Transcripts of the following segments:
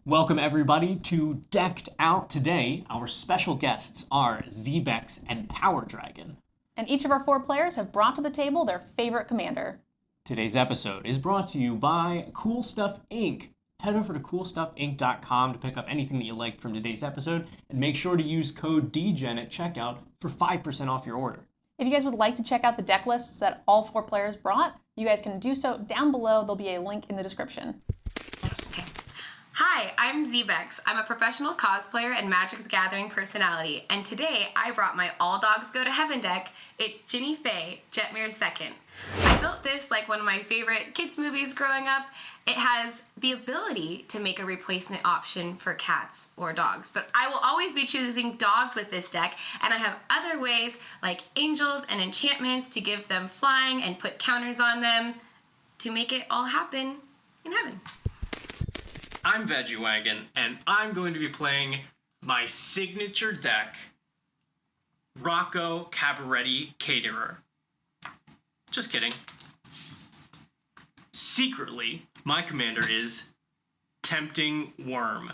Welcome everybody to Decked Out. Today, our special guests are Zbexx and PowrDragn. And each of our 4 players have brought to the table their favorite commander. Today's episode is brought to you by Coolstuffinc. Head over to coolstuffinc.com to pick up anything that you liked from today's episode, and make sure to use code DGEN at checkout for 5% off your order. If you guys would like to check out the deck lists that all 4 players brought, you guys can do so down below. There'll be a link in the description. Hi, I'm Zbexx. I'm a professional cosplayer and Magic the Gathering personality, and today I brought my All Dogs Go to Heaven deck. It's Ginny Faye, Jetmire's second. I built this like one of my favorite kids' movies growing up. It has the ability to make a replacement option for cats or dogs, but I will always be choosing dogs with this deck, and I have other ways like angels and enchantments to give them flying and put counters on them to make it all happen in heaven. I'm Veggiewagonyee, and I'm going to be playing my signature deck, Rocco Cabaretti Caterer. Just kidding. Secretly, my commander is Tempting Worm.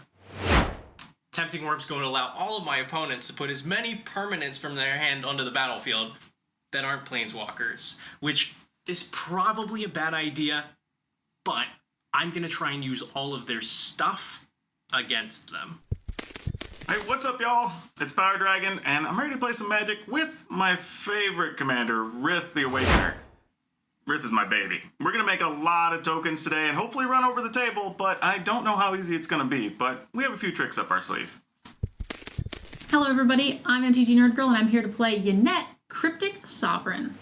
Tempting Worm's going to allow all of my opponents to put as many permanents from their hand onto the battlefield that aren't planeswalkers, which is probably a bad idea, but I'm going to try and use all of their stuff against them. Hey, what's up, y'all? It's PowrDragn, and I'm ready to play some Magic with my favorite commander, Rith the Awakener. Rith is my baby. We're going to make a lot of tokens today and hopefully run over the table, but I don't know how easy it's going to be, but we have a few tricks up our sleeve. Hello everybody, I'm MTGNerdGirl and I'm here to play Yennett, Cryptic Sovereign.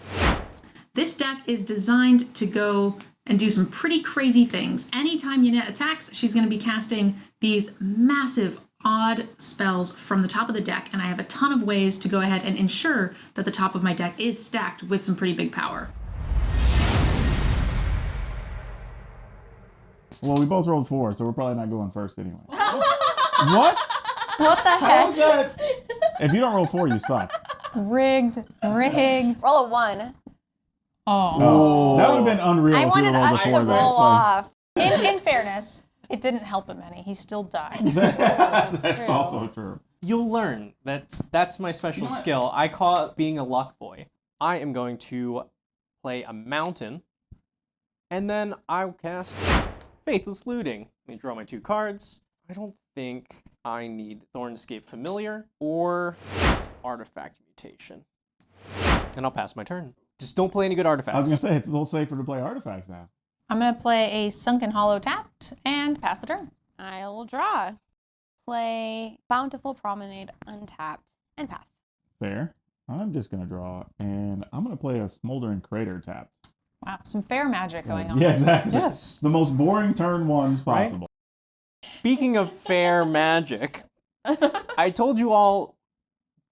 This deck is designed to go and do some pretty crazy things. Anytime Yennett attacks, she's going to be casting these massive, odd spells from the top of the deck, and I have a ton of ways to go ahead and ensure that the top of my deck is stacked with some pretty big power. Well, we both rolled 4, so we're probably not going first anyway. What? What the How heck? is that? If you don't roll 4, you suck. Rigged. Roll a 1. Oh, that would have been unreal. I if you wanted rolled us a to 4 roll there. off. In fairness, it didn't help him any. He still died. That's also true. You'll learn. That's my special skill. I call it being a luck boy. I am going to play a mountain, and then I'll cast Faithless Looting. Let me draw my 2 cards. I don't think I need Thornscape Familiar or this Artifact Mutation. And I'll pass my turn. Just don't play any good artifacts. I was going to say, it's a little safer to play artifacts now. I'm going to play a Sunken Hollow tapped and pass the turn. I will draw. Play Bountiful Promenade untapped and pass. Fair. I'm just going to draw, and I'm going to play a Smoldering Crater tapped. Wow, some fair magic going on. Yeah, exactly. Yes. The most boring turn ones possible. Speaking of fair magic, I told you all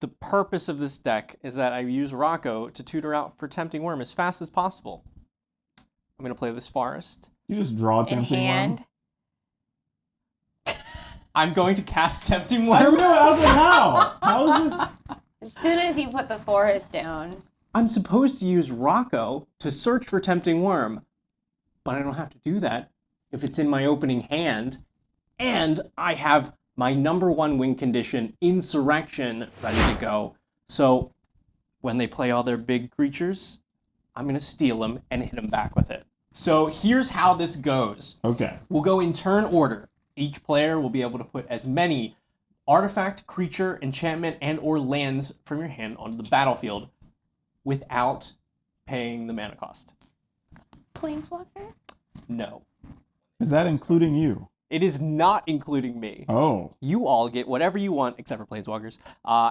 the purpose of this deck is that I use Rocco to tutor out for Tempting Worm as fast as possible. I'm going to play this forest. You just draw In Tempting hand. Worm. I'm going to cast Tempting I Worm. know, I was like, how? How is it? As soon as you put the forest down. I'm supposed to use Rocco to search for Tempting Worm, but I don't have to do that if it's in my opening hand, and I have my #1 win condition, Insurrection, ready to go. So when they play all their big creatures, I'm going to steal them and hit them back with it. So here's how this goes. Okay. We'll go in turn order. Each player will be able to put as many artifact, creature, enchantment, and or lands from your hand onto the battlefield without paying the mana cost. Planeswalker? No. Is that including you? It is not including me. Oh. You all get whatever you want, except for Planeswalkers.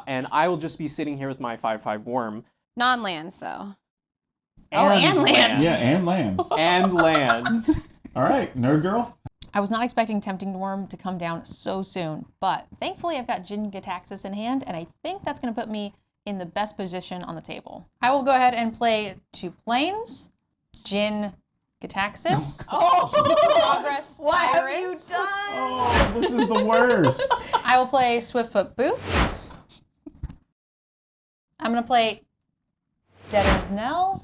And I will just be sitting here with my 5/5 worm. Non-lands, though. And lands. Yeah, and lands. And lands. All right, Nerd Girl. I was not expecting Tempting Worm to come down so soon, but thankfully I've got Jin Gitaxias in hand, and I think that's going to put me in the best position on the table. I will go ahead and play 2 planes, Jin Gitaxias. Progress What have you Tyrant. done? Oh, this is the worst. I will play Swiftfoot Boots. I'm going to play Debtor's Knell.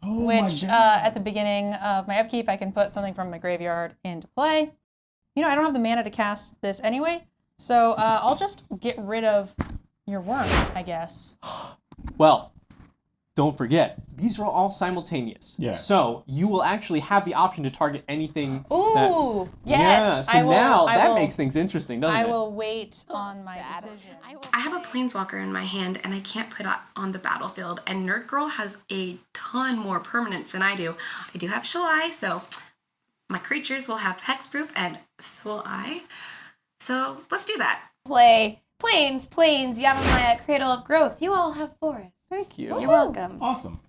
Oh my which God. at the beginning of my upkeep, I can put something from my graveyard into play. You know, I don't have the mana to cast this anyway, so I'll just get rid of your worm, I guess. Well, don't forget, these are all simultaneous. Yeah. So you will actually have the option to target anything. Ooh, Yeah, yes. so now I that will, makes things interesting, doesn't I it? will wait on my decision. I have a planeswalker in my hand and I can't put it on the battlefield, and NerdGirl has a ton more permanents than I do. I do have Shalai, so my creatures will have hexproof, and so will I. So let's do that. Play plains. You have my cradle of growth. You all have forests. Thank you. You're welcome. Awesome.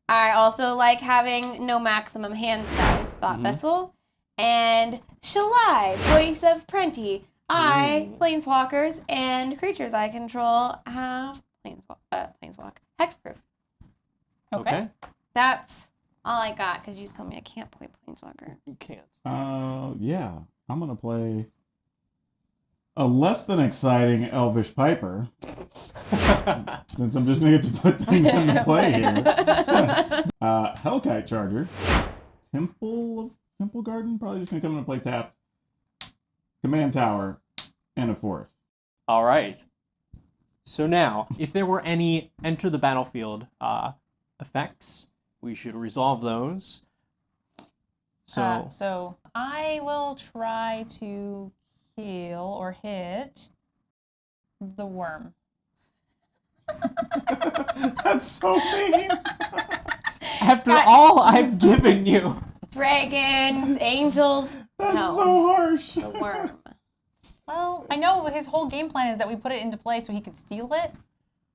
I also like having no maximum hand size thought vessel. And Shalai, voice of plenty. Planeswalkers and creatures I control have planeswalk hexproof. Okay. That's all I got because you just told me I can't play planeswalker. You can't. Yeah. I'm gonna play a less than exciting Elvish Piper. Since I'm just gonna get to put things into play here. Hellkite Charger. Temple Garden, probably just gonna come into play tapped. Command Tower, and a forest. All right. So now, if there were any enter the battlefield effects, we should resolve those. So, So I will try to kill or hit the worm. That's so mean. after all I've given you. Dragons, angels. That's No. so harsh. The worm. Well, I know his whole game plan is that we put it into play so he could steal it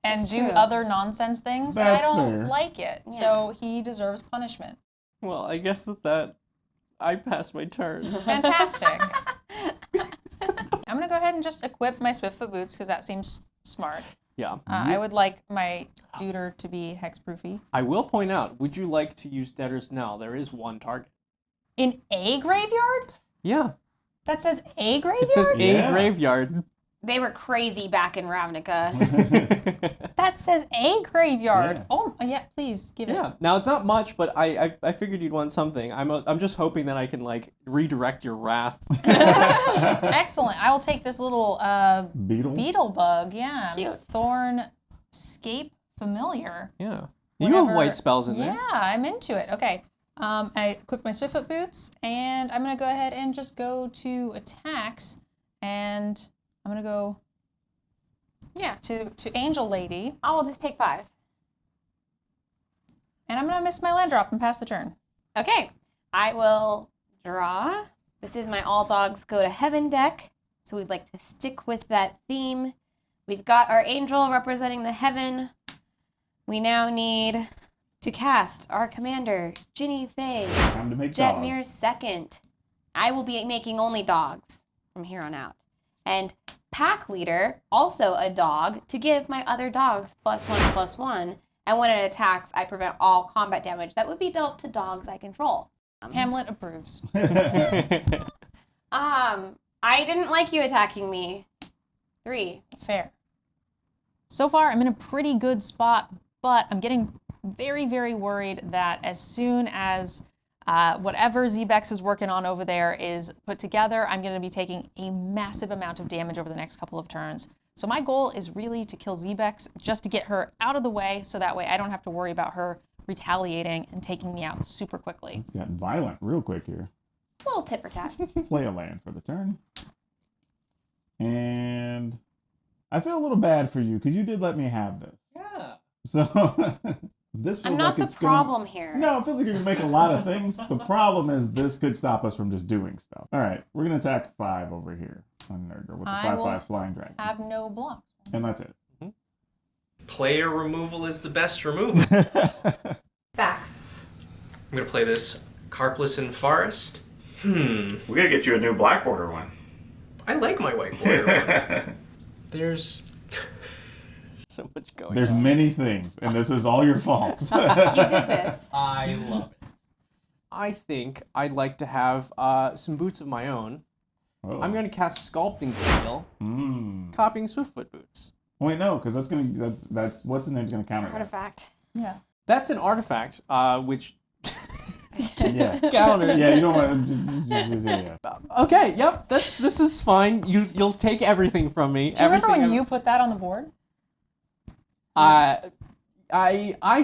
and That's do true. other nonsense things, and I That's don't fair. like it. Yeah. So he deserves punishment. Well, I guess with that, I pass my turn. Fantastic. I'm gonna go ahead and just equip my Swiftfoot boots because that seems smart. Yeah. I would like my Deuter to be hexproofy. I will point out, would you like to use Debtor's Knell? There is one target. In a graveyard? Yeah. That says a graveyard? It says Yeah. a graveyard. They were crazy back in Ravnica. That says a graveyard. Yeah. Oh, yeah, please give it. Yeah. Now it's not much, but I figured you'd want something. I'm just hoping that I can like redirect your wrath. Excellent. I will take this little Beetle? beetle bug. Yeah. Cute. Thorn Scape Familiar. Yeah. You have Whatever- white spells in there. Yeah, I'm into it. Okay. I equip my Swiftfoot boots, and I'm gonna go ahead and just go to attacks, and I'm gonna go Yeah. to Angel Lady, I will just take 5. and I'm gonna miss my land drop and pass the turn. Okay. I will draw. This is my All Dogs Go to Heaven deck. So we'd like to stick with that theme. We've got our angel representing the heaven. We now need to cast our commander, Ginny Faye, Time to make Jetmir's dogs. second. I will be making only dogs from here on out. And Pack Leader, also a dog, to give my other dogs +1/+1. And when it attacks, I prevent all combat damage that would be dealt to dogs I control. Hamlet approves. I didn't like you attacking me. 3. Fair. So far, I'm in a pretty good spot, but I'm getting very, very worried that as soon as whatever Zbexx is working on over there is put together, I'm going to be taking a massive amount of damage over the next couple of turns. So my goal is really to kill Zbexx, just to get her out of the way, so that way I don't have to worry about her retaliating and taking me out super quickly. It's gotten violent real quick here. A little tit for tat. Play a land for the turn. And I feel a little bad for you because you did let me have this. Yeah. So this feels I'm not like the it's problem here. No, it feels like you can make a lot of things. The problem is this could stop us from just doing stuff. All right, we're going to attack 5 over here on NerdGirl with the I will 5/5 Flying Dragon. Have no blocks. And that's it. Player removal is the best removal. Facts. I'm gonna play this Carpless in Forest. We gotta get you a new black border one. I like my white border one. There's So much going There's on. many things, and this is all your fault. You did this. I love it. I think I'd like to have some boots of my own. Oh. I'm going to cast Sculpting Steel, copying Swiftfoot boots. Wait, no, because that's what's the name's gonna counter that. Artifact. Yeah. That's an artifact, which Yeah. Countered. Yeah, you don't want to. Yeah. Okay, yep, this is fine. You'll take everything from me. Do you remember when you put that on the board? I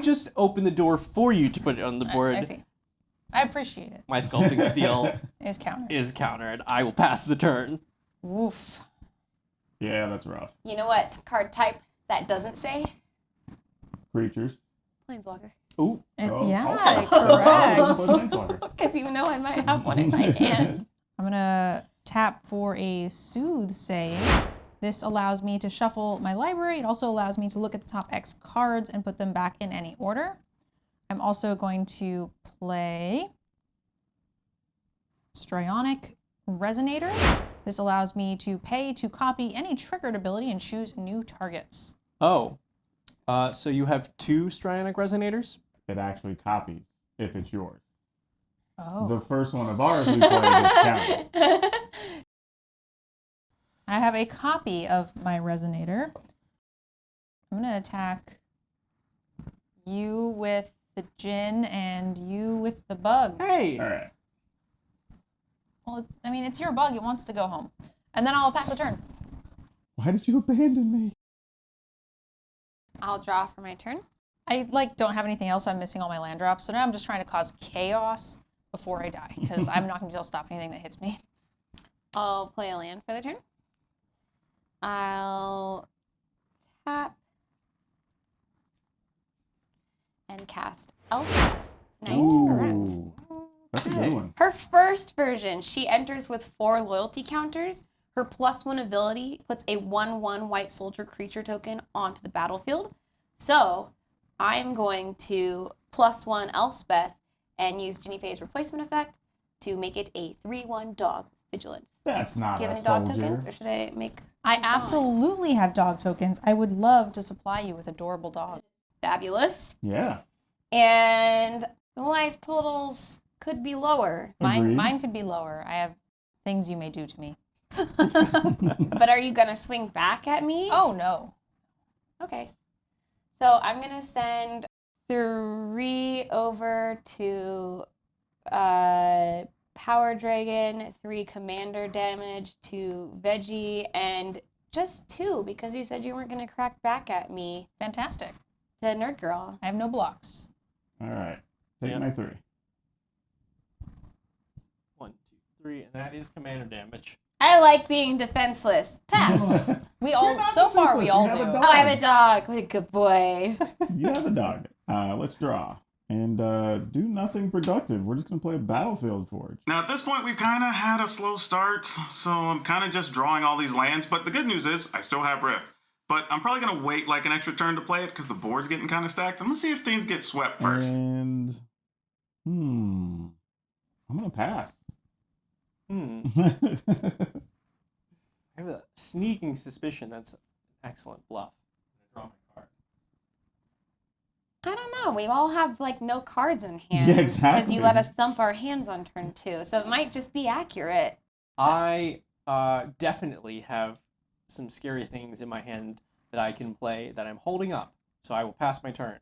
just opened the door for you to put it on the board. I see. I appreciate it. My sculpting steel Is countered. is countered. I will pass the turn. Woof. Yeah, that's rough. You know what card type that doesn't say? Creatures. Planeswalker. Ooh. Yeah, Also, correct. Planeswalker. Because you know I might have one in my hand. I'm gonna tap for a Soothsaying. This allows me to shuffle my library. It also allows me to look at the top X cards and put them back in any order. I'm also going to play Strionic Resonator. This allows me to pay to copy any triggered ability and choose new targets. Oh. So you have 2 Strionic Resonators? It actually copies if it's yours. Oh. The first one of ours we played is counted. I have a copy of my Resonator. I'm going to attack you with the Djinn and you with the bug. Hey! All right. Well, I mean, it's your bug. It wants to go home. And then I'll pass the turn. Why did you abandon me? I'll draw for my turn. I don't have anything else. I'm missing all my land drops. So now I'm just trying to cause chaos before I die because I'm not going to be able to stop anything that hits me. I'll play a land for the turn. I'll tap and cast Elspeth. Knight. Ooh, that's a good one. Her first version, she enters with 4 loyalty counters. Her +1 ability puts a 1/1 white soldier creature token onto the battlefield. So I'm going to +1 Elspeth and use Ginny Faye's replacement effect to make it a 3/1 dog vigilance. That's not Do you a have any dog soldier. tokens, or should I make? I some drawings? absolutely have dog tokens. I would love to supply you with adorable dogs. Fabulous. Yeah. And the life totals could be lower. Agreed. Mine could be lower. I have things you may do to me. But are you gonna swing back at me? Oh, no. Okay. So I'm gonna send 3 over to PowrDragn, 3 commander damage to Veggie, and just 2 because you said you weren't gonna crack back at me Fantastic. to Nerd Girl. I have no blocks. All right. Take Yeah. my 3. 1, 2, 3, and that is commander damage. I like being defenseless. Pass. We all, so far, we defenseless. all You have a do. dog. Oh, I have a dog. What a good boy. You have a dog. Let's draw. And do nothing productive. We're just going to play a Battlefield Forge. Now, at this point, we've kind of had a slow start, so I'm kind of just drawing all these lands. But the good news is I still have Rift. But I'm probably going to wait like an extra turn to play it because the board's getting kind of stacked. I'm going to see if things get swept first. And, I'm going to pass. I have a sneaking suspicion that's an excellent bluff. I'm gonna draw my card. I don't know. We all have no cards in hand. Yeah, Because exactly. you let us dump our hands on turn 2. So it might just be accurate. I definitely have some scary things in my hand that I can play that I'm holding up. So I will pass my turn.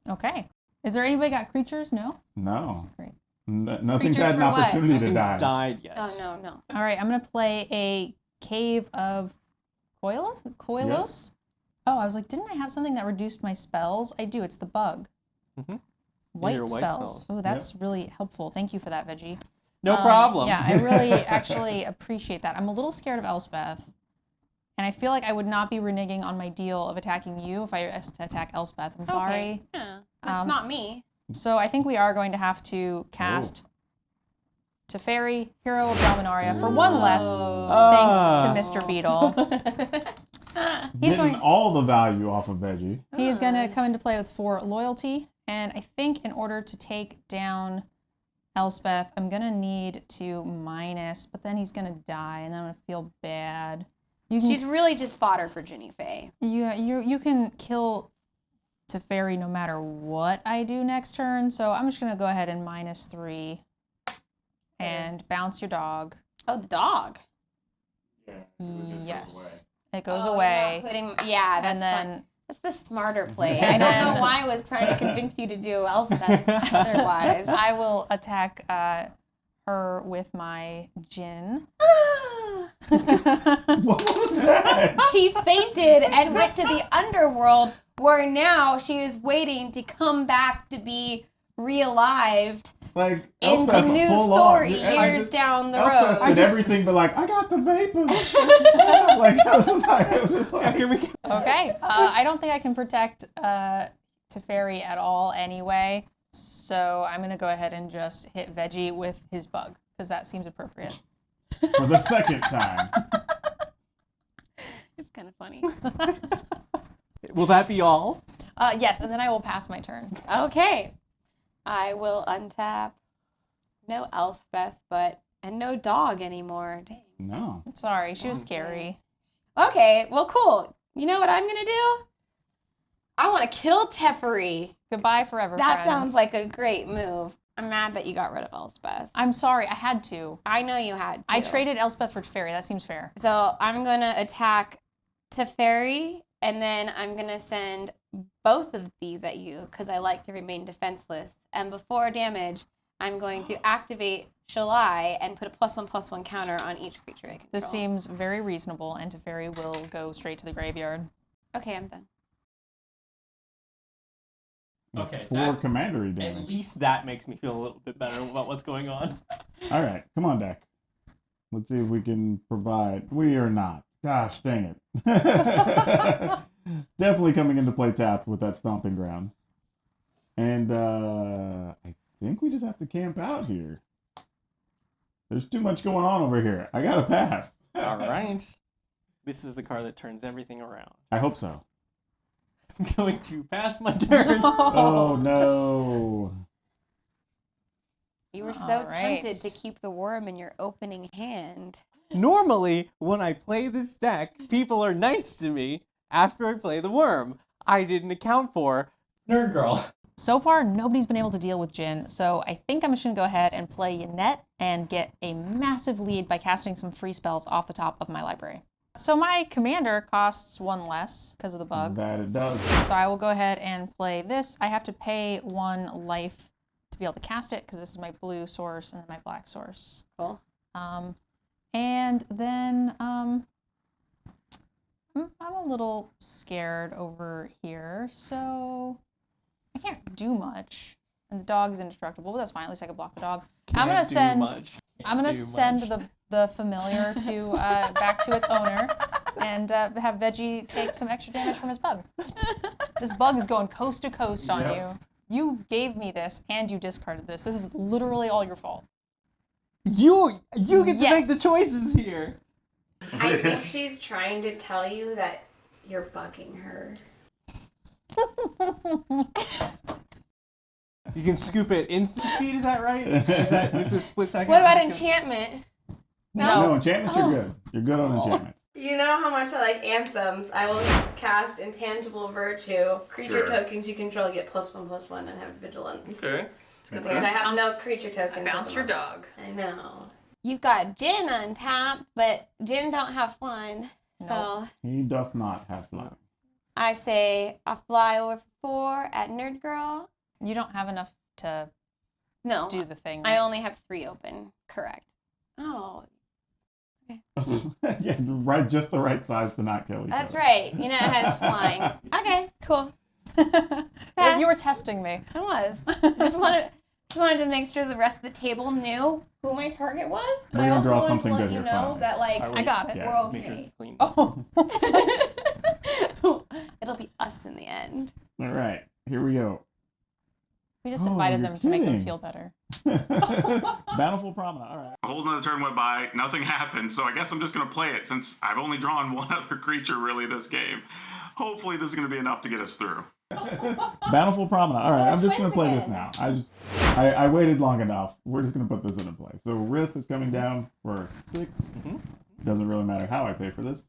Okay. Is there anybody got creatures? No? No. Great. Nothing's Creatures had an for what? opportunity to Nothing's die. died yet. Oh, no. All right, I'm going to play a Cave of Koilos? Oh, I was like, didn't I have something that reduced my spells? I do. It's the bug. Mhm. White Your white spells. spells. Oh, that's really helpful. Thank you for that, Veggie. No problem. Yeah, I really actually appreciate that. I'm a little scared of Elspeth. And I feel like I would not be reneging on my deal of attacking you if I attack Elspeth. I'm sorry. Okay. Yeah. That's not me. So I think we are going to have to cast Teferi, Hero of Dominaria, for one less, thanks to Mr. Beetle. He's Getting going. all the value off of Veggie. He is going to come into play with 4 loyalty, and I think in order to take down Elspeth, I'm going to need to minus, but then he's going to die, and then I'm going to feel bad. You can, She's really just fodder for Ginny Faye. you can kill Teferi no matter what I do next turn, so I'm just going to go ahead and -3 and bounce your dog. Oh, the dog. Yeah. Yes. It goes Oh, away. That's And then fine. That's the smarter play. I don't know why I was trying to convince you to do Elspeth otherwise. I will attack her with my Jin. What was that? She fainted and went to the underworld, where now she is waiting to come back to be re-alived Like in Elspeth, the new full story on. years down the Elspeth road. did everything but like, I got the vapors. Like, it was just like Okay. I don't think I can protect Teferi at all anyway, so I'm going to go ahead and just hit Veggie with his bug, because that seems appropriate. for the second time. It's kind of funny. Will that be all? Yes, and then I will pass my turn. Okay. I will untap. No Elspeth, and no dog anymore. Dang. No. Sorry, she was scary. Okay, well, cool. You know what I'm going to do? I want to kill Teferi. Goodbye forever, That friend. sounds like a great move. I'm mad that you got rid of Elspeth. I'm sorry, I had to. I know you had to. I traded Elspeth for Teferi. That seems fair. So I'm going to attack Teferi, and then I'm going to send both of these at you because I like to remain defenseless. And before damage, I'm going to activate Shalai and put a +1/+1 counter on each creature I control. This seems very reasonable, and Teferi will go straight to the graveyard. Okay, I'm done. Okay, 4 that- commandery At damage. least that makes me feel a little bit better about what's going on. All right, come on, deck. Let's see if we can provide. We are not. Gosh dang it. Definitely coming into play tapped with that stomping ground. And I think we just have to camp out here. There's too much going on over here. I gotta pass. All right. This is the card that turns everything around. I hope so. I'm going to pass my turn. Oh no. You were so All right. tempted to keep the worm in your opening hand. Normally, when I play this deck, people are nice to me after I play the worm. I didn't account for Nerd Girl. So far, nobody's been able to deal with Jin, so I think I'm just going to go ahead and play Yannette and get a massive lead by casting some free spells off the top of my library. So my commander costs 1 less because of the bug. That it does. So I will go ahead and play this. I have to pay 1 life to be able to cast it because this is my blue source and then my black source. Cool. And then I'm a little scared over here, so I can't do much. And the dog is indestructible, but that's fine. At least I can block the dog. I'm gonna send the familiar to back to its owner and have Veggie take some extra damage from his bug. This bug is going coast to coast on you. You gave me this and you discarded this. This is literally all your fault. You get to make the Yes. choices here. I think she's trying to tell you that you're bugging her. You can scoop it instant speed, is that right? Is that with the split second? What about I'm just gonna- enchantment? No, enchantments you're good. You're good on enchantment. You know how much I like anthems. I will cast Intangible Virtue. Creature Sure. tokens you control get +1/+1 and have vigilance. Okay. Because I have no creature tokens. I bounced your dog. I know. You've got Jin on top, but Jin don't have flying. So He doth not have flying. I say I fly over for 4 at Nerd Girl. You don't have enough to No, do the thing. I only have 3 open. Correct. Oh, Yeah, right, just the right size to not kill each that's other. right. You know, it has flying. Okay, cool. Like you were testing me. I was. Just wanted to make sure the rest of the table knew who my target was. But We're I gonna also draw wanted something to let good you here, know finally. that, like, I got it. Yeah. Make sure it's okay. clean. Oh. It'll be us in the end. All right, here we go. We just Oh, invited you're them to make them kidding. feel better. Bountiful Promenade. All right. A whole nother turn went by, nothing happened, so I guess I'm just going to play it since I've only drawn one other creature really this game. Hopefully this is going to be enough to get us through. Bountiful Promenade. All right, I'm just twins going to play this again. now. I waited long enough. We're just going to put this into play. So Rith is coming down for 6. Doesn't really matter how I pay for this.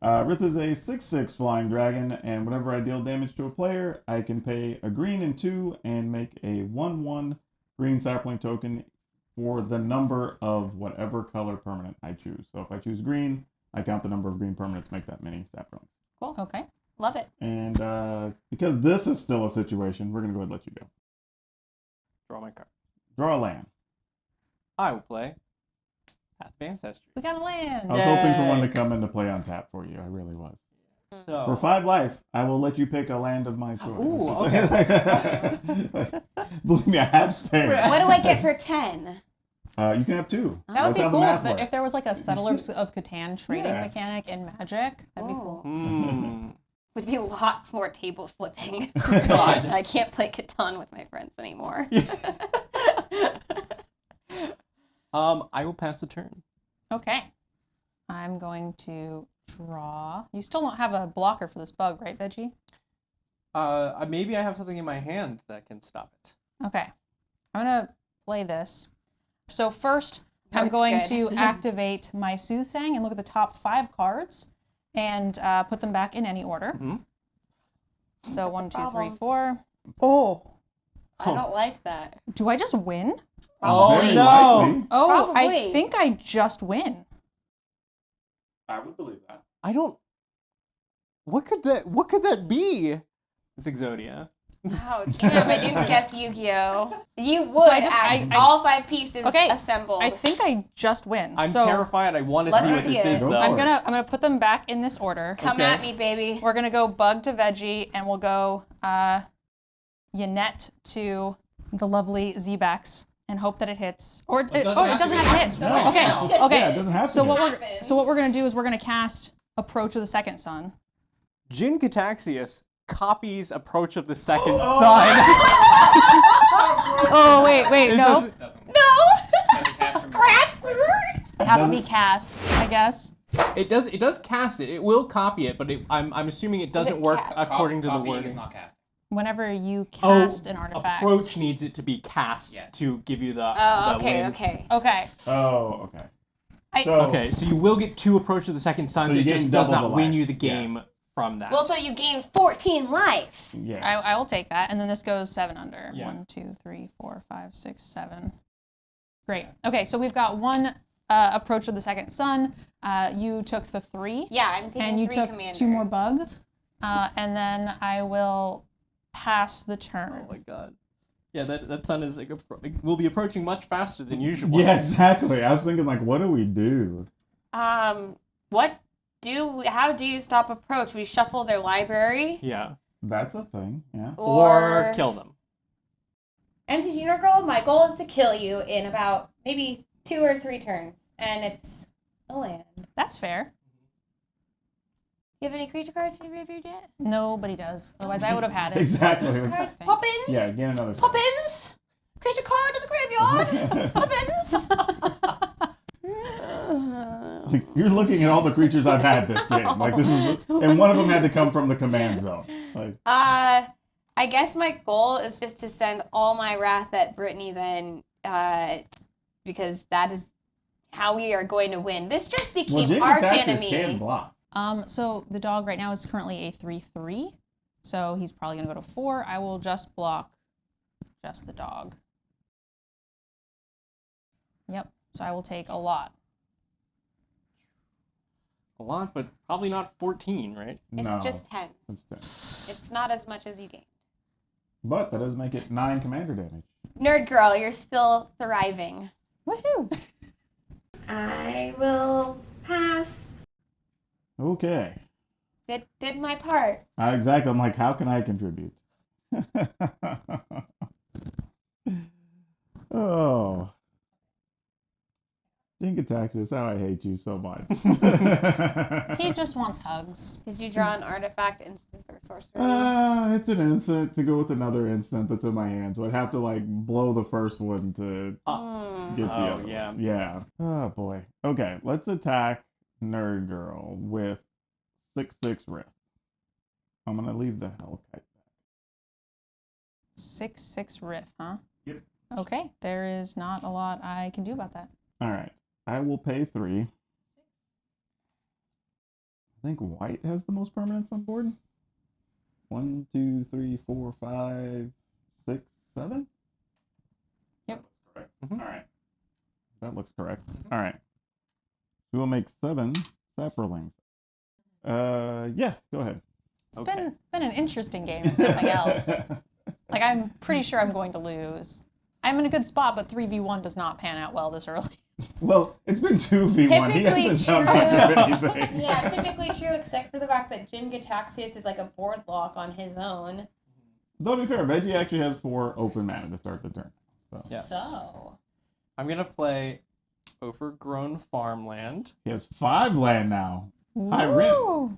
Rith is a 6/6 flying dragon, and whenever I deal damage to a player, I can pay a green and 2 and make a 1/1 green sapling token for the number of whatever color permanent I choose. So if I choose green, I count the number of green permanents, make that many saplings. Okay. Love it. And because this is still a situation, we're going to go ahead and let you go. Draw my card. Draw a land. I will play Path of Ancestry. We got a land. I was hoping for one to Yay. come into play on tap for you. I really was. So, For 5 life, I will let you pick a land of my choice. Ooh, okay. Believe me, I have spare. What do I get for 10? You can have 2. That would That's be how the cool math if works. there was like a Settlers of Catan trading Yeah. mechanic in Magic. That'd be cool. mm, Would be lots more table flipping. God. I can't play Catan with my friends anymore. I will pass the turn. Okay. I'm going to draw. You still don't have a blocker for this bug, right, Veggie? Maybe I have something in my hand that can stop it. Okay. I'm going to play this. So first, I'm That's going good. to activate my Soothsaying and look at the top 5 cards and put them back in any order. Mhm. So 1, 2, 3, problem. 4. Oh, I don't like that. do I just win? Oh, Very no. likely. Oh, I Probably. think I just win. I would believe that. I don't. What could that be? It's Exodia. Oh, damn, I didn't guess Yu-Gi-Oh! You would So I just- act I- all 5 pieces Okay, assembled. I think I just win. I'm so terrified. I want to Let's see what this see it. is, Go though. for I'm it. gonna put them back in this order. Come Okay. at me, baby. We're gonna go Bug to Veggie, and we'll go Yannette to the lovely Zbexx, and hope that it hits. Or it doesn't have to hit. No. Okay. Okay. Yeah, it doesn't have So to. what we're gonna do is we're gonna cast Approach of the Second Sun. Jin Cataxius copies Approach of the Second Sun. Oh wait, no. Scratch! It has to be cast, I guess. It does cast it. It will copy it, but I'm assuming it doesn't work according to the Copying wording. is not casting. Whenever you cast an artifact. Approach needs it to be cast Yes. to give you the Oh, the okay, win. okay. Okay. Oh, okay. I- So, Okay, so you will get 2 Approach of the Second Suns. So you it gain just does double not the win life. you the game from that. Well, so you gain 14 life. yeah. I will take that, and then this goes 7 under. Yeah. 1, 2, 3, 4, 5, 6, 7. Great. Okay, so we've got 1 Approach of the Second Sun. You took the 3. Yeah, I'm taking And you 3 took commander. 2 more bug. And then I will pass the oh turn. my god. Yeah, that sun is like will be approaching much faster than usual. Yeah, exactly. I was thinking, like, what do we do? How do you stop approach? We shuffle their library? Yeah. That's a thing, yeah. Or kill them. MTGNerdGirl, my goal is to kill you in about maybe 2 or 3 turns. And it's a land. That's fair. You have any creature cards in your graveyard yet? Nobody does. Otherwise, I would have had it. Exactly. Cards? Thanks. Poppins? Yeah, get another. Poppins? Creature card to the graveyard? Poppins? Like, you're looking at all the creatures I've had this game. Like, this is, and one of them had to come from the command zone. Like, I guess my goal is just to send all my wrath at Brittany then, because that is how we are going to win. This just well, became James arch Taxis enemy. can block. So the dog right now is currently a 3/3. So he's probably gonna go to 4. I will just block just the dog. Yep. So I will take a lot. A lot, but probably not 14, right? It's No, just 10. it's 10. It's not as much as you gained. But that does make it 9 commander damage. Nerd girl, you're still thriving. Woohoo! I will pass. Okay. Did my part. Exactly. I'm like, how can I contribute? Oh. Jinkataxis, how I hate you so much. He just wants hugs. Did you draw an artifact, instance, or sorcery? It's an instant to go with another instant that's in my hand, so I'd have to like blow the first one to get the Oh, other yeah. one. Yeah. Oh boy. Okay, let's attack Nerd Girl with 6/6 Rift. I'm gonna leave the Hellkite back. 6/6 riff, huh? Yep. Okay. There is not a lot I can do about that. All right. I will pay 3. I think white has the most permanents on board. 1, 2, 3, 4, 5, 6, 7. Yep. That looks correct. Mhm. All right. That looks correct. All right. We will make 7 saprolings. Yeah. Go ahead. Okay. been an interesting game, if nothing else. Like, I'm pretty sure I'm going to lose. I'm in a good spot, but 3v1 does not pan out well this early. Well, it's been 2v1. He Typically hasn't done much of anything. Yeah, typically true, except for the fact that Jin Gitaxias is like a board lock on his own. Though to be fair, Veggie actually has 4 open mana to start the turn. So. Yes. So. I'm going to play Overgrown Farmland. He has 5 land now. High rent. Woo!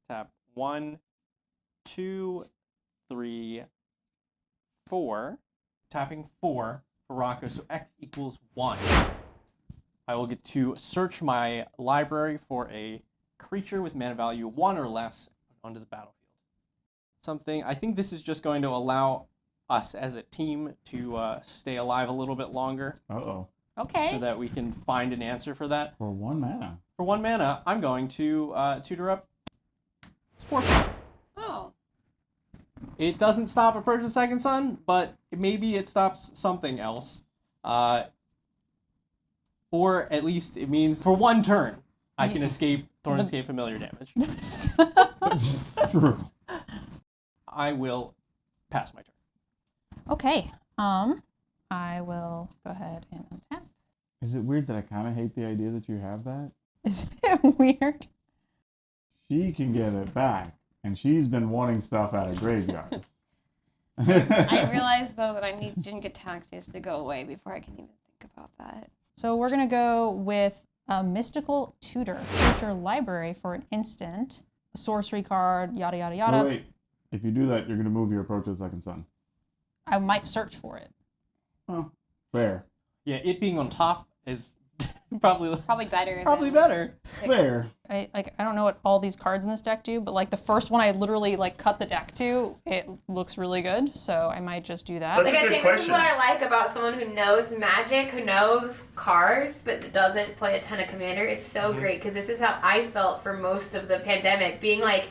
Tap 1, 2, 3, 4. Tapping 4 for Rocco, so X equals 1. I will get to search my library for a creature with mana value 1 or less onto the battlefield. I think this is just going to allow us as a team to stay alive a little bit longer. Uh-oh. Okay. So that we can find an answer for that. For 1 mana. For 1 mana, I'm going to tutor up Spore Farm. Oh. It doesn't stop Approach the Second Sun, but maybe it stops something else. Or at least it means for 1 turn, I can escape Thornscape Familiar damage. True. I will pass my turn. Okay. I will go ahead and untap. Is it weird that I kind of hate the idea that you have that? Is it weird? She can get it back, and she's been wanting stuff out of graveyards. I realize, though, that I need Jin Gitaxias to go away before I can even think about that. So we're going to go with a Mystical Tutor. Search your library for an instant, a sorcery card, yada, yada, yada. Oh, wait. If you do that, you're going to move your Approach to the Second Sun. I might search for it. Oh, fair. Yeah, it being on top is probably better. better. Fair. I don't know what all these cards in this deck do, but like the first one I literally like cut the deck to, it looks really good, so I might just do that. That's Like a I good say, this is question. what I like about someone who knows Magic, who knows cards, but doesn't play a ton of Commander. It's so great, because this is how I felt for most of the pandemic, being like,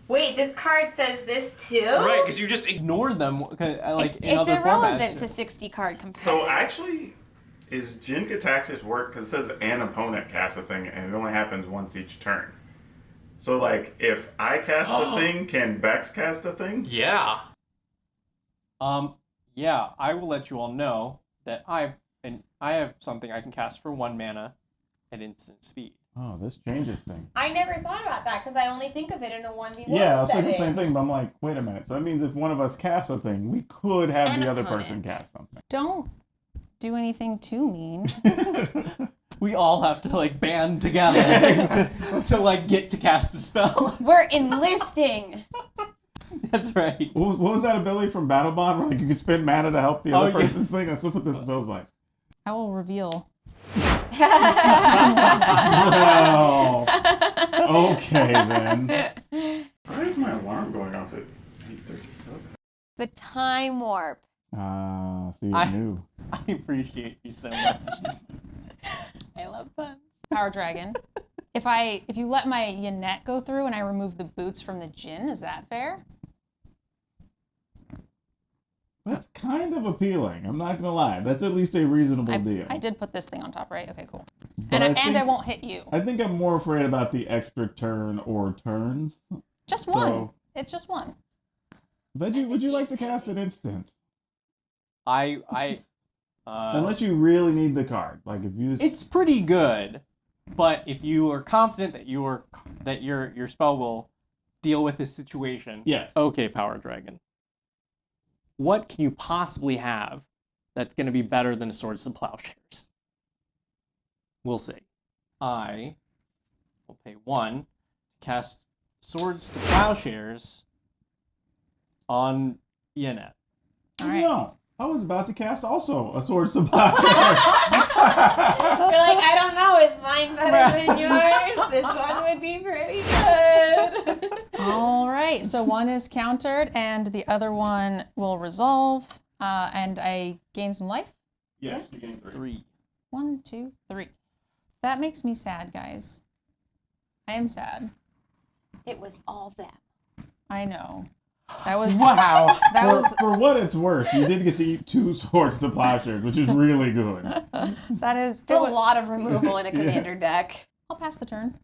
wait, this card says this too? Right, because you just ignored them like in It's other irrelevant formats. to 60 card competitive. So actually, is Jin Gitaxias work? Because it says an opponent casts a thing, and it only happens once each turn. So, like, if I cast a thing, can Zbexx cast a thing? Yeah. Yeah, I will let you all know that I have something I can cast for 1 mana at instant speed. Oh, this changes things. I never thought about that because I only think of it in a 1v1 Yeah, I was setting. thinking the same thing, but I'm like, wait a minute. So that means if one of us casts a thing, we could have An the other opponent. person cast something. Don't do anything too mean. We all have to like band together to like get to cast the spell. We're enlisting. That's right. What was that ability from Battle Bond where like you could spend mana to help the other Oh, yeah. person's thing? That's what this feels like. I will reveal. Well, okay then. Why is my alarm going off at 8:37? The time warp. See, I- new. I appreciate you so much. I love fun. PowrDragn. If you let my Yannette go through and I remove the boots from the Jin, is that fair? That's kind of appealing. I'm not gonna lie. That's at least a reasonable deal. I did put this thing on top, right? Okay, cool. But And I think- won't hit you. I think I'm more afraid about the extra turn or turns. Just one. So- It's just one. Veggie, would you like to cast an instant? Unless you really need the card. Like if you It's pretty good, but if you are confident that your spell will deal with this situation, Yes. okay, PowrDragn. What can you possibly have that's going to be better than Swords to Plowshares? We'll see. I will pay 1 to cast Swords to Plowshares on Yannette. All right. No. I was about to cast also a Sword Supply. You're like, I don't know, is mine better than yours? This one would be pretty good. All right. So one is countered and the other one will resolve. And I gain some life. Yes, you gain 3. 1, 2, 3. That makes me sad, guys. I am sad. It was all them. I know. That was Wow. That was For what it's worth, you did get to eat 2 Swords to Plowshares, which is really good. that is. It's a lot of removal in a commander deck. I'll pass the turn.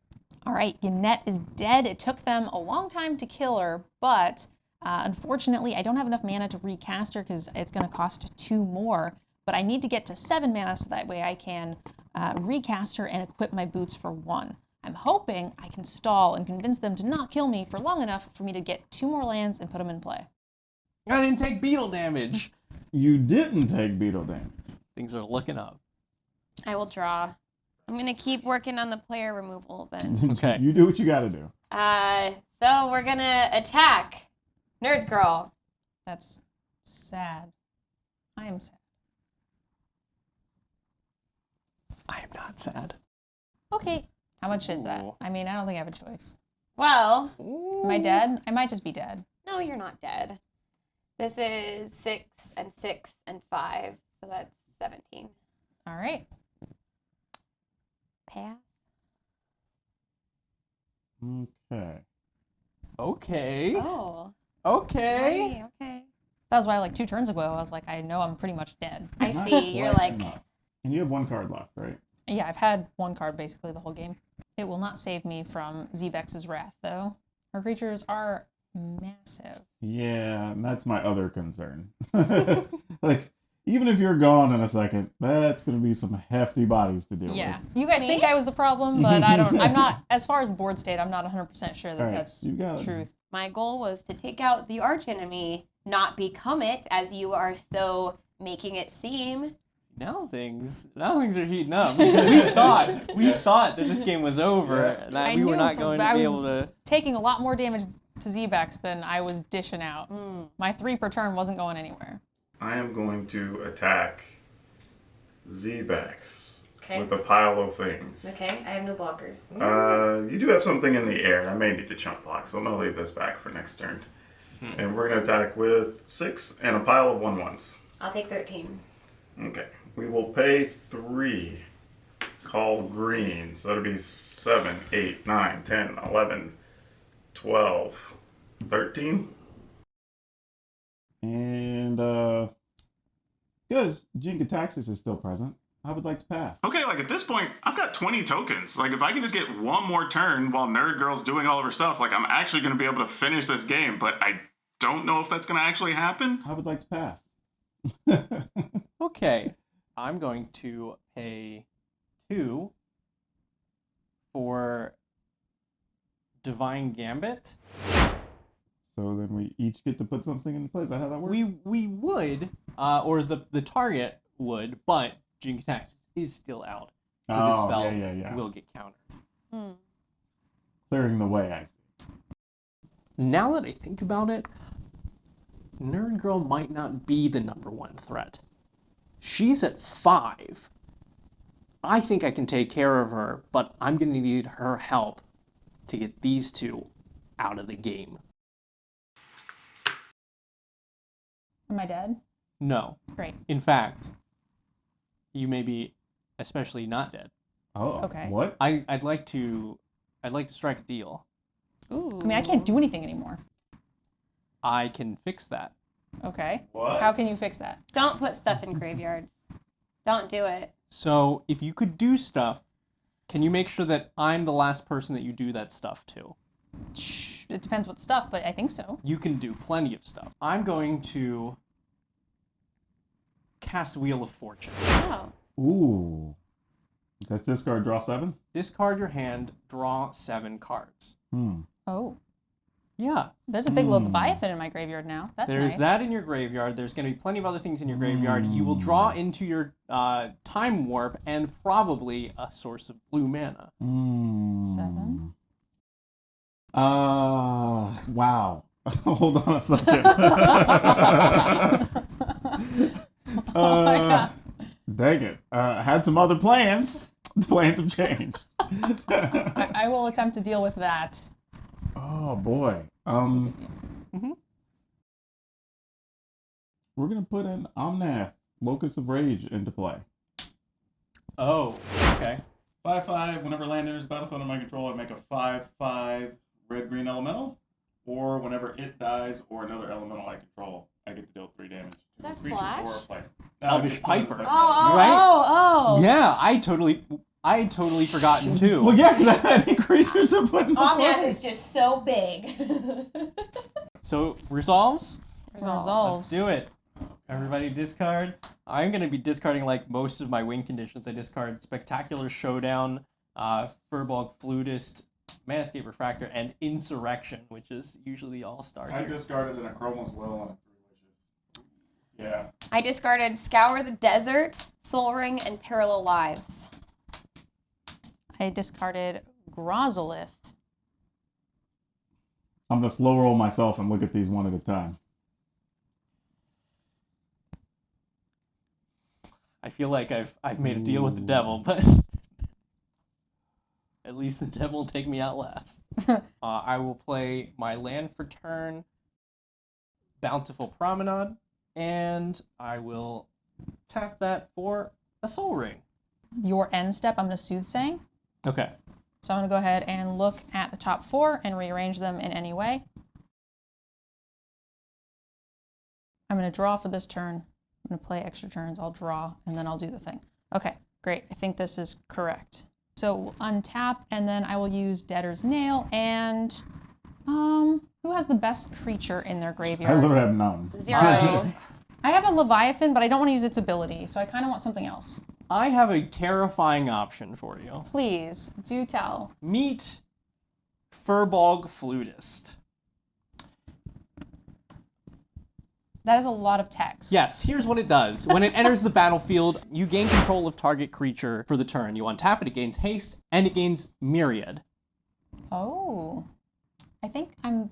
All right, Yannette is dead. It took them a long time to kill her, but unfortunately, I don't have enough mana to recast her because it's going to cost 2 more. But I need to get to 7 mana so that way I can recast her and equip my boots for 1. I'm hoping I can stall and convince them to not kill me for long enough for me to get 2 more lands and put them in play. I didn't take beetle damage. You didn't take beetle damage. Things are looking up. I will draw. I'm gonna keep working on the player removal then. Okay. You do what you gotta do. So we're gonna attack Nerd Girl. That's sad. I am sad. I am not sad. Okay. How much is that? Ooh. I mean, I don't think I have a choice. Well, Am I dead? I might just be dead. no, you're not dead. This is 6 and 6 and 5, so that's 17. All right. Pass. Okay. Okay. Oh. Okay. Okay. That was why, like, 2 turns ago, I was like, I know I'm pretty much dead. I Not see. You're quite like, enough. And you have 1 card left, right? Yeah, I've had 1 card basically the whole game. It will not save me from Zbexx's wrath, though. Her creatures are massive. Yeah, and that's my other concern. Like, even if you're gone in a second, that's going to be some hefty bodies to deal Yeah. with. You guys think I was the problem, but I'm not, as far as board state, I'm not 100% sure that All right, that's you got it. truth. my goal was to take out the archenemy, not become it, as you are so making it seem. Now things are heating up. we thought that this game was over, and that I we were knew not from- going I to be was- able to. Taking a lot more damage to Zbexx than I was dishing out. My 3 per turn wasn't going anywhere. I am going to attack Zbexx Okay. with a pile of things. Okay, I have no blockers. You do have something in the air. I may need to chunk block, so I'm going to leave this back for next turn. And we're going to attack with 6 and a pile of 1/1s. I'll take 13. Okay. We will pay 3. Call green. So that'll be 7, 8, 9, 10, 11, 12, 13. And, because Jinkataxis is still present, I would like to pass. Okay, like at this point, I've got 20 tokens. Like if I can just get 1 more turn while Nerd Girl's doing all of her stuff, like I'm actually going to be able to finish this game, but I don't know if that's going to actually happen. I would like to pass. Okay, I'm going to pay 2 for Divine Gambit. So then we each get to put something into place. Is that how that works? We would, or the target would, but Jinkataxis is still out, so this Oh, spell yeah. will get countered. Clearing the way, I see. Now that I think about it, Nerd Girl might not be the #1 threat. She's at 5. I think I can take care of her, but I'm going to need her help to get these 2 out of the game. Am I dead? No. Great. In fact, you may be especially not dead. Oh, Okay. What? I'd like to strike a deal. Ooh. I mean, I can't do anything anymore. I can fix that. Okay. What? How can you fix that? Don't put stuff in graveyards. Don't do it. So if you could do stuff, can you make sure that I'm the last person that you do that stuff to? It depends what stuff, but I think so. You can do plenty of stuff. I'm going to cast Wheel of Fortune. Oh. Ooh. That's discard, draw 7? Discard your hand, draw 7 cards. Oh. Yeah. There's a big Leviathan in my graveyard now. That's There's nice. that in your graveyard. There's going to be plenty of other things in your graveyard. You will draw into your Time Warp and probably a source of blue mana. 7. Wow. Hold on a second. Oh my god. Dang it. Had some other plans. The plans have changed. I will attempt to deal with that. Oh boy. We're gonna put an Omnath, Locus of Rage, into play. Oh, okay. 5/5. Whenever land enters battlefield under my control, I make a 5/5 red-green elemental. Or whenever it dies or another elemental I control, I get to deal 3 damage to that a creature Flash? or a player. Elvish Piper. Oh, Right? oh. Yeah, I totally... I had totally forgotten too. Well, yeah, because any creatures to put in the Omnath play. is just so big. So, resolves? Resolves. Let's do it. Everybody discard. I'm going to be discarding like most of my win conditions. I discard Spectacular Showdown, Furbolg Flutist, Manscape Refractor, and Insurrection, which is usually the all-star I here. discarded an Chroma's Will and a 3 Wishes. Yeah. I discarded Scour the Desert, Soul Ring, and Parallel Lives. I discarded Grozolith. I'm going to slow roll myself and look at these one at a time. I feel like I've made a deal with the devil, but at least the devil will take me out last. I will play my land for turn, Bountiful Promenade, and I will tap that for a Soul Ring. Your end step, I'm going to Soothsaying. Okay. So I'm going to go ahead and look at the top 4 and rearrange them in any way. I'm going to draw for this turn. I'm going to play extra turns. I'll draw, and then I'll do the thing. Okay, great. I think this is correct. So we'll untap, and then I will use Debtor's Nail, and who has the best creature in their I graveyard? literally have none. 0. I have a Leviathan, but I don't want to use its ability, so I kind of want something else. I have a terrifying option for you. Please, do tell. Meet Furbolg Flutist. That is a lot of text. Yes, here's what it does. When it enters the battlefield, you gain control of target creature for the turn. You untap it, it gains haste, and it gains Myriad. Oh. I think I'm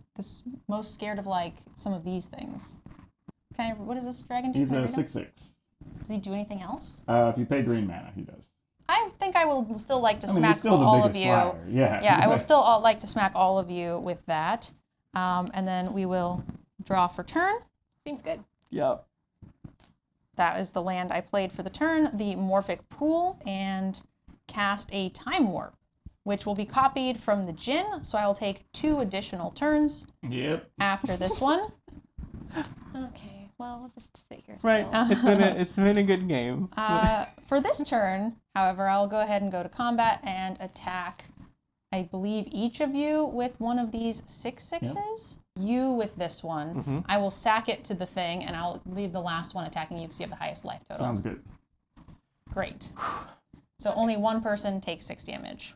most scared of, like, some of these things. What does this dragon do? He's Can I a read him? 6/6. Does he do anything else? If you pay green mana, he does. I think I will still like to I mean, smack he's still the all biggest of you. flyer. Yeah. Yeah, I will still like to smack all of you with that. And then we will draw for turn. Seems good. Yep. That is the land I played for the turn, the Morphic Pool, and cast a Time Warp, which will be copied from the Djinn, so I will take 2 additional turns Yep. after this one. Okay, well, we'll just sit here Right. still. It's been a good game. For this turn, however, I'll go ahead and go to combat and attack, I believe, each of you with one of these 6/6s. You with this one. I will sack it to the thing, and I'll leave the last one attacking you because you have the highest life total. Sounds good. Great. So only one person takes 6 damage.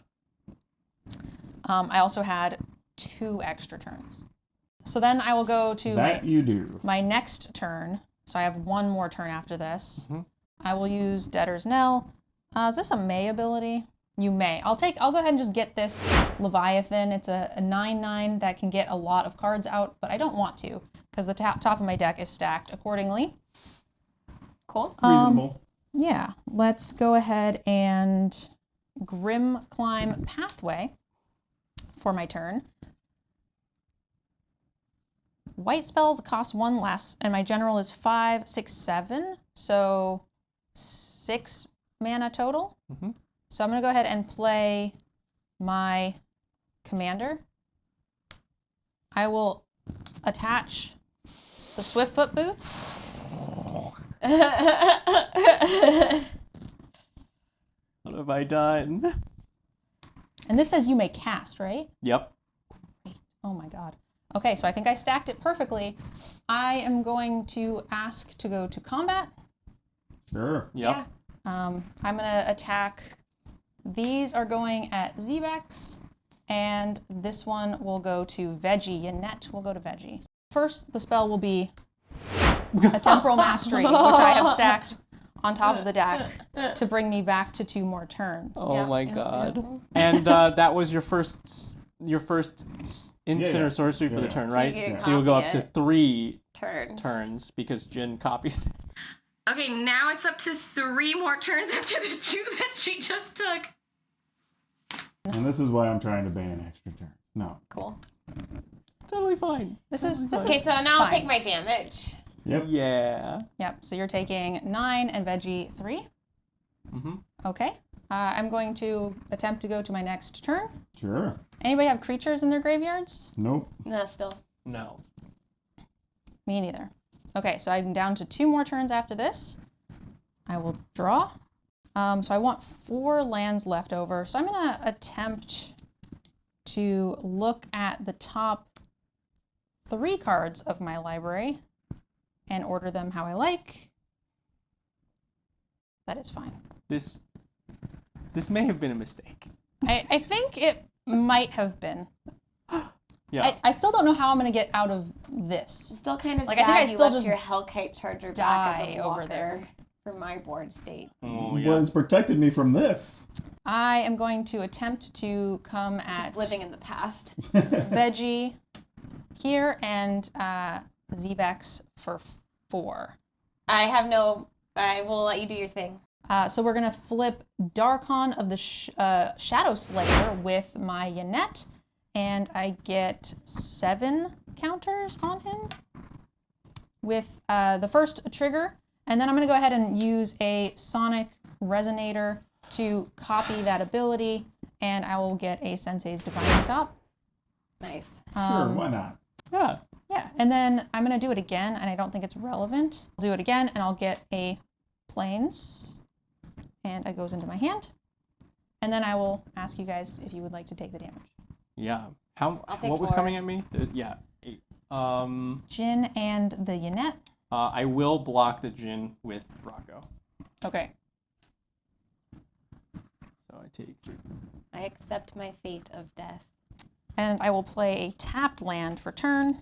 I also had 2 extra turns. So then I will go to That you do. my next turn. So I have 1 more turn after this. I will use Debtor's Knell. Is this a May ability? You may. I'll go ahead and just get this Leviathan. It's a 9/9 that can get a lot of cards out, but I don't want to because the top of my deck is stacked accordingly. Cool. Reasonable. Yeah, let's go ahead and Grim Climb Pathway for my turn. White spells cost 1 less, and my general is 5, 6, 7, so 6 mana total. So I'm going to go ahead and play my commander. I will attach the Swiftfoot Boots. What have I done? And this says you may cast, right? Yep. Oh my god. Okay, so I think I stacked it perfectly. I am going to ask to go to combat. Sure. Yep. I'm going to attack. These are going at Zbexx, and this one will go to Veggiewagonyee. We'll go to Veggie. First, the spell will be a Temporal Mastery, which I have stacked on top of the deck to bring me back to 2 more turns. Oh my god. And that was your first instant or sorcery for the turn, right? get So you'll go up copy to it. 3 Turns. turns because Jin copies it. Okay, now it's up to 3 more turns after the 2 that she just took. And this is why I'm trying to ban extra turns. No. Cool. Totally fine. This is Okay, so now I'll fine. take my damage. Yep. Yeah. Yep, so you're taking 9 and Veggie 3. Okay. I'm going to attempt to go to my next turn. Sure. Anybody have creatures in their graveyards? Nope. No, still. No. Me neither. Okay, so I'm down to 2 more turns after this. I will draw. So I want 4 lands left over. So I'm going to attempt to look at the top 3 cards of my library and order them how I like. That is fine. This may have been a mistake. I think it might have been. Yeah. I still don't know how I'm going to get out of this. I'm still kind of Like, sad I think I you still left just your Hellkite Charger back die as a over blocker there. for my board state. Oh, Well, it's protected me from this. I am going to attempt to come at Just living in the past. Veggie here and Zbexx for 4. I will let you do your thing. So we're going to flip Darkon of the Shadow Slayer with my Yannette, and I get 7 counters on him with the first trigger. And then I'm going to go ahead and use a Sonic Resonator to copy that ability, and I will get a Sensei's Divine on top. Nice. Sure, why not? Yeah. Yeah, and then I'm going to do it again, and I don't think it's relevant. I'll do it again, and I'll get a Plains, and it goes into my hand. And then I will ask you guys if you would like to take the damage. Yeah. I'll take What was 4. coming at me? Yeah. 8. Jin and the Yannette. I will block the Jin with Rocco. Okay. So I take 3. I accept my fate of death. And I will play a tapped land for turn.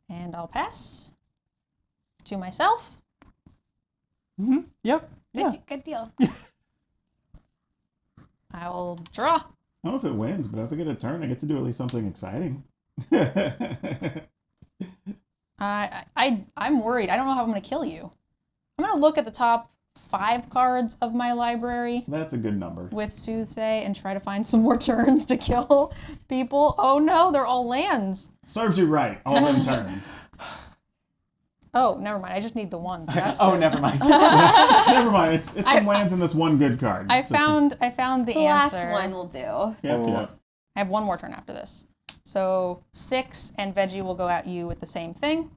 And I'll pass to myself. Mm-hmm. Yep. Yeah. Good deal. I will draw. I don't know if it wins, but if I get a turn, I get to do at least something exciting. I'm worried. I don't know how I'm going to kill you. I'm going to look at the top 5 cards of my library That's a good number. with Soothsay and try to find some more turns to kill people. Oh no, they're all lands. Serves you right, all them turns. Oh, never mind. I just need the one. That's Oh, good. never mind. Never mind, it's some lands in this one good card. I found the The answer. last one will do. Yep. I have one more turn after this. So 6 and Veggie will go at you with the same thing.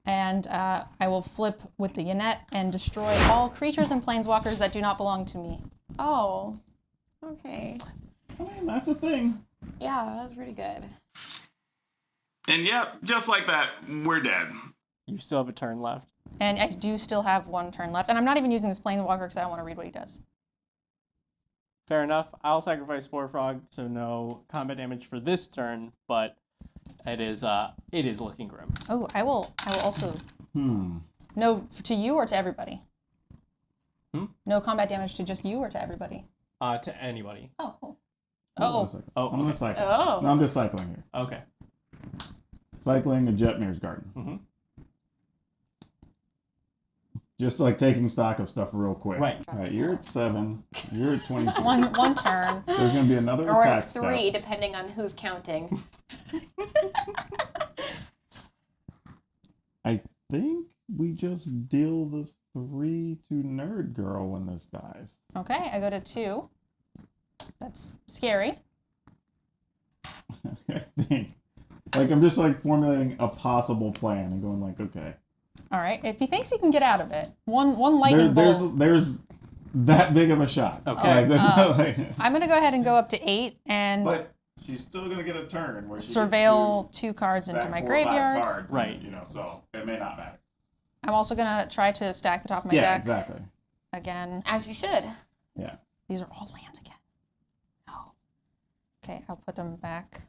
And I will flip with the Yannette and destroy all creatures and planeswalkers that do not belong to me. Oh. Okay. I mean, that's a thing. Yeah, that was pretty good. And yep, just like that, we're dead. You still have a turn left. And I do still have 1 turn left. And I'm not even using this planeswalker because I don't want to read what he does. Fair enough. I'll sacrifice Spore Frog, so no combat damage for this turn, but it is looking grim. Oh, I will also... No, to you or to everybody? No combat damage to just you or to everybody? To anybody. Oh, cool. I'm Oh, gonna cycle. Oh. No, I'm just cycling here. Okay. Cycling a Jetmir's Garden. Mm-hmm. Just like taking stock of stuff real quick. Right. All right, you're at 7. You're at 23. one turn. There's going to be another Or attack 3, step. depending on who's counting. I think we just deal the 3 to Nerd Girl when this dies. Okay, I go to 2. That's scary. I think. Like, I'm just like formulating a possible plan and going like, okay. All right, if he thinks he can get out of it, one lightning bolt. There's that big of a shot. Okay. Like, there's not like, I'm gonna go ahead and go up to 8 and but she's still gonna get a turn where she surveil 2 cards gets into to my stack 4 or 5 graveyard. cards, Right. You know, so it may not matter. I'm also gonna try to stack the top of my Yeah, deck exactly. again. As you should. Yeah. These are all lands again. No. Okay, I'll put them back.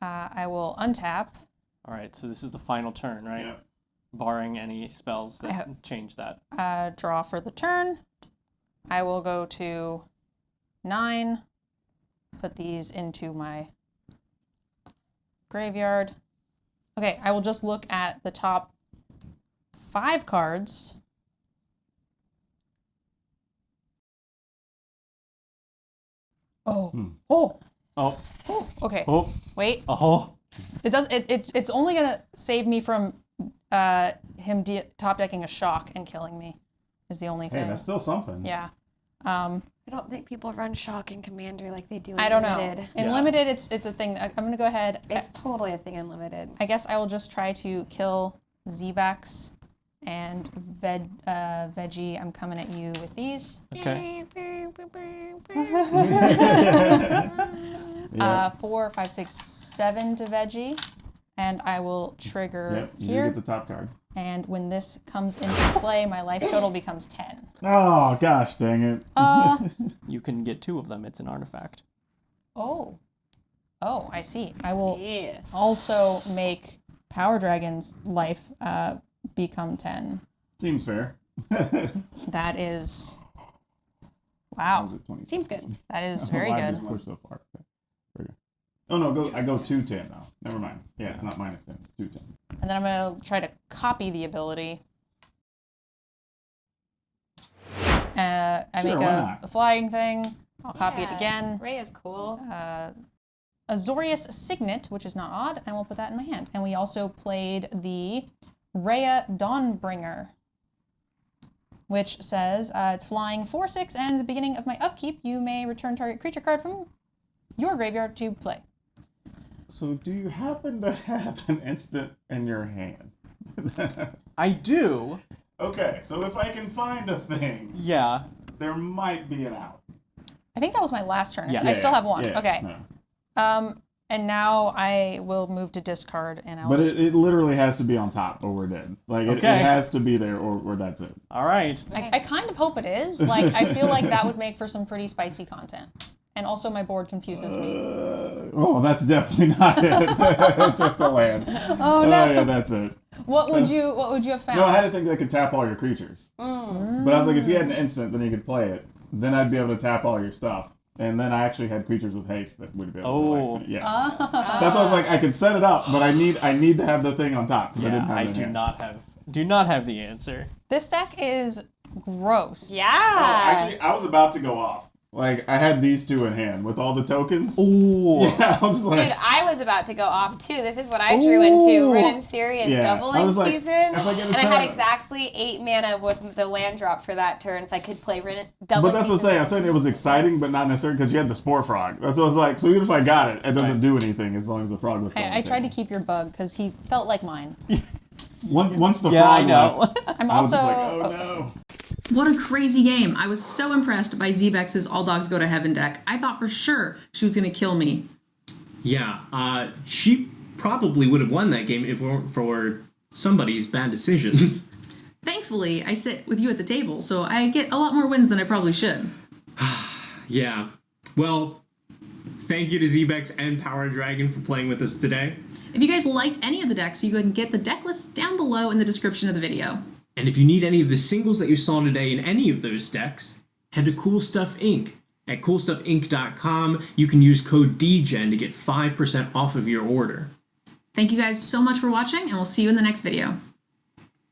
I will untap. All right, so this is the final turn, right? Yep. Barring any spells that change that. Draw for the turn. I will go to 9. Put these into my graveyard. Okay, I will just look at the top 5 cards. Oh. Oh. Oh. Oh. Okay. Oh. Wait. Oh. It does. It's only gonna save me from him top decking a shock and killing me. Is the only Hey, thing. that's still something. Yeah. I don't think people run shock in Commander like they do in I don't Limited. know. In Yeah. Limited, it's a thing. I'm gonna go ahead. It's totally a thing in Limited. I guess I will just try to kill Zbexx And Veggie, I'm coming at you with these. Okay. 4, 5, 6, 7 to Veggie. And I will trigger Yep, you here. get the top card. And when this comes into play, my life total becomes 10. Oh, gosh, dang it. You can get 2 of them. It's an artifact. Oh, I see. I will Yeah. also make PowrDragn's life become 10. Seems fair. That is... Wow. Seems good. That is very Why good. just push so far? Okay. Very good. Oh, no, I go 210 now. Never mind. Yeah, it's not minus 10. 210. And then I'm going to try to copy the ability. I Sure, make why a not? flying thing. I'll copy it Yeah. again. Ray is cool. Azorius Signet, which is not odd, and we'll put that in my hand. And we also played the Rhea Dawnbringer, which says it's flying 4/6, and at the beginning of my upkeep, you may return target creature card from your graveyard to play. So, do you happen to have an instant in your hand? I do. Okay, so if I can find a thing, Yeah. there might be an out. I think that was my last turn. Yeah. I still have one. Yeah, Okay. no. And now I will move to discard, and I'll But just... it literally has to be on top, or we're dead. Like, it Okay. has to be there, or that's it. All right. I kind of hope it is. Like, I feel like that would make for some pretty spicy content. And also my board confuses me. Oh, that's definitely not it. It's just a land. Oh no. Yeah, that's it. What would you have found? No, I had to think that could tap all your creatures. But I was like, if you had an instant, then you could play it. Then I'd be able to tap all your stuff. And then I actually had creatures with haste that would be able to play. Yeah. That's why I was like, I could set it up, but I need to have the thing on top. 'Cause I didn't have I it in do hand. not have the answer. This deck is gross. Yeah. Actually, I was about to go off. Like, I had these 2 in hand with all the tokens. Ooh. Yeah, I was like, Dude, I was about to go off too. This is what I drew into. Rin and Syrian Yeah. doubling I was like, season. if I get a And I turn- had exactly 8 mana with the land drop for that turn, so I could play Rin doubling but that's what I'm season. saying. I'm saying it was exciting, but not necessarily because you had the Spore Frog. That's what I was like. So even if I got it, it doesn't do anything as long as the frog was still on I the tried to table. keep your bug because he felt like mine. Once the Yeah, frog I know. left, I'm I was also... just like, oh no. What a crazy game. I was so impressed by Zbexx's All Dogs Go to Heaven deck. I thought for sure she was going to kill me. Yeah, she probably would have won that game if it weren't for somebody's bad decisions. Thankfully, I sit with you at the table, so I get a lot more wins than I probably should. Yeah. Well, thank you to Zbexx and PowrDragn for playing with us today. If you guys liked any of the decks, you can get the deck list down below in the description of the video. And if you need any of the singles that you saw today in any of those decks, head to Coolstuffinc. At Coolstuffinc.com, you can use code DGEN to get 5% off of your order. Thank you guys so much for watching, and we'll see you in the next video.